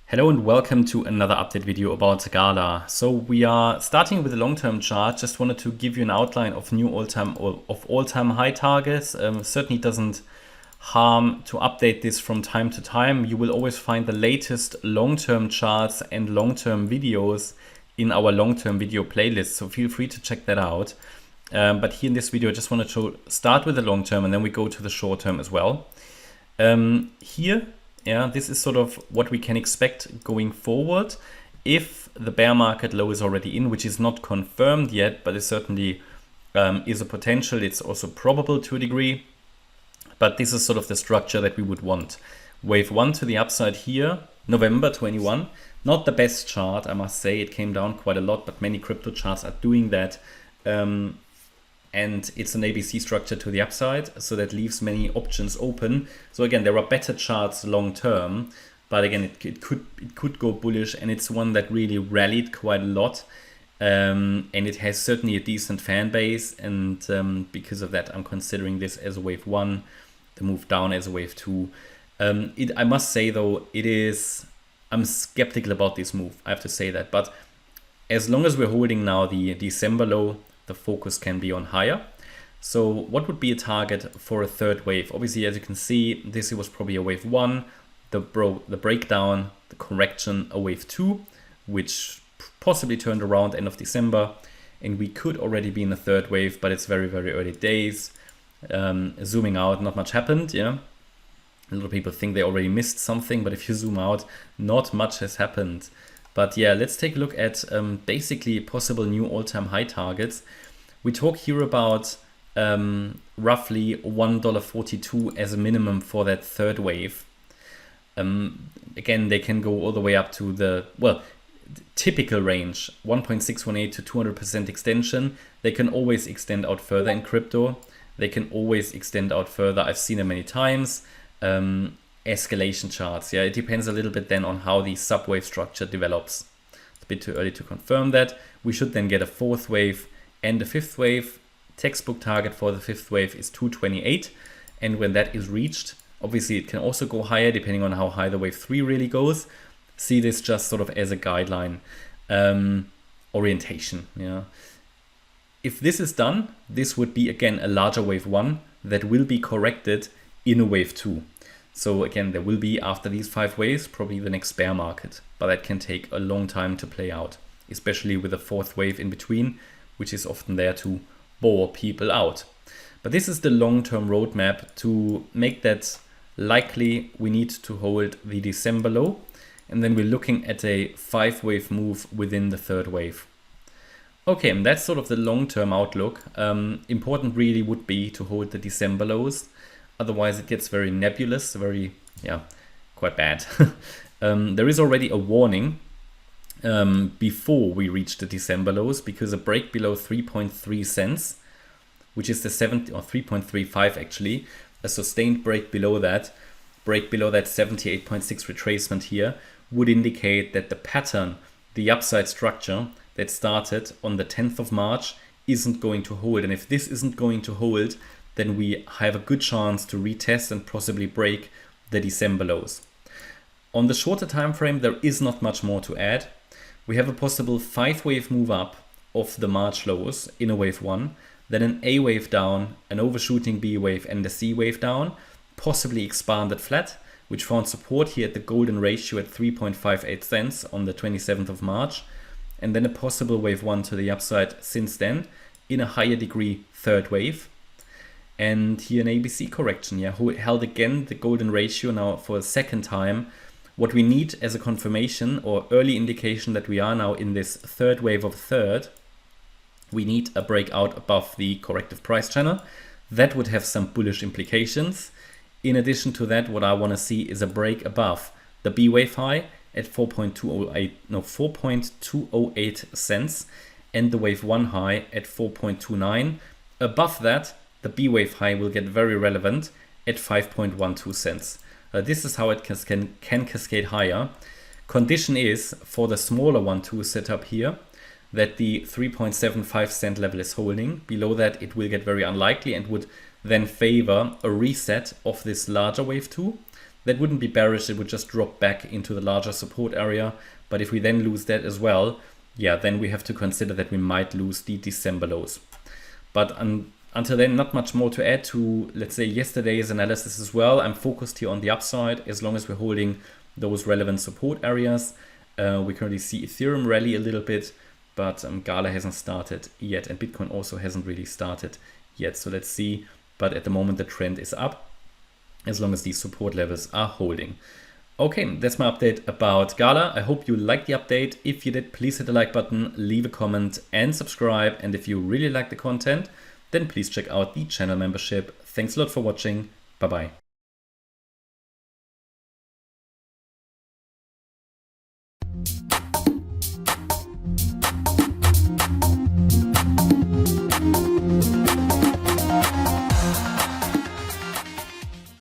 Hello and welcome to another update video about GALA. So we are starting with a long-term chart. Just wanted to give you an outline of new all-time high targets. Certainly doesn't harm to update this from time to time. You will always find the latest long-term charts and long-term videos in our long-term video playlist. So feel free to check that out. But here in this video, I just wanted to start with the long-term and then we go to the short-term as well. This is sort of what we can expect going forward if the bear market low is already in, which is not confirmed yet, but it certainly is a potential. It's also probable to a degree, but this is sort of the structure that we would want. Wave 1 to the upside here, November 21. Not the best chart, I must say. It came down quite a lot, but many crypto charts are doing that. And it's an ABC structure to the upside, so that leaves many options open. So again, there are better charts long term, but again, it could go bullish, and it's one that really rallied quite a lot, and it has certainly a decent fan base, and because of that, I'm considering this as a wave 1, the move down as a wave 2. I must say though, I'm skeptical about this move, I have to say that, but as long as we're holding now the December low, the focus can be on higher. So what would be a target for a third wave? Obviously, as you can see, this was probably a wave 1, the breakdown, the correction, a wave 2, which possibly turned around end of December, and we could already be in a third wave, but it's very, very early days. Zooming out, not much happened. Yeah, a lot of people think they already missed something, but if you zoom out, not much has happened. But yeah, let's take a look at basically possible new all-time high targets. We talk here about roughly $1.42 as a minimum for that third wave. Again, they can go all the way up to the, typical range, 1.618 to 200% extension. They can always extend out further in crypto. They can always extend out further. I've seen them many times. Escalation charts. Yeah, it depends a little bit then on how the subwave structure develops. It's a bit too early to confirm that. We should then get a fourth wave and a fifth wave. Textbook target for the fifth wave is 228. And when that is reached, obviously it can also go higher depending on how high the wave 3 really goes. See this just sort of as a guideline orientation. Yeah. If this is done, this would be again a larger wave 1 that will be corrected in a wave 2. So again, there will be, after these 5 waves, probably the next bear market, but that can take a long time to play out, especially with a fourth wave in between, which is often there to bore people out. But this is the long-term roadmap. To make that likely, we need to hold the December low, and then we're looking at a 5-wave move within the third wave. Okay, and that's sort of the long-term outlook. Important really would be to hold the December lows. Otherwise, it gets very nebulous, quite bad. There is already a warning before we reach the December lows, because a break below 3.3 cents, which is the 3.35 actually, a sustained break below that 78.6 retracement here would indicate that the pattern, the upside structure that started on the 10th of March isn't going to hold. And if this isn't going to hold, then we have a good chance to retest and possibly break the December lows. On the shorter time frame, there is not much more to add. We have a possible 5-wave move up of the March lows in a wave 1, then an A wave down, an overshooting B wave, and a C wave down, possibly expanded flat, which found support here at the golden ratio at 3.58 cents on the 27th of March, and then a possible wave 1 to the upside since then in a higher degree third wave. And here an ABC correction, held again the golden ratio now for a second time. What we need as a confirmation or early indication that we are now in this third wave of third, we need a breakout above the corrective price channel. That would have some bullish implications. In addition to that, what I want to see is a break above the B wave high at 4.208 cents and the wave 1 high at 4.29. Above that, the B wave high will get very relevant at 5.12 cents. This is how it can cascade higher. Condition is for the smaller 1-2 setup here that the 3.75 cent level is holding. Below that, it will get very unlikely and would then favor a reset of this larger wave 2. that wouldn't be bearish, it would just drop back into the larger support area. But if we then lose that as well, yeah, then we have to consider that we might lose the December lows. But until then, not much more to add to, let's say, yesterday's analysis as well. I'm focused here on the upside as long as we're holding those relevant support areas. We currently see Ethereum rally a little bit, but GALA hasn't started yet, and Bitcoin also hasn't really started yet. So let's see. But at the moment, the trend is up as long as these support levels are holding. Okay, that's my update about GALA. I hope you liked the update. If you did, please hit the like button, leave a comment and subscribe. And if you really like the content, then please check out the channel membership. Thanks a lot for watching. Bye-bye.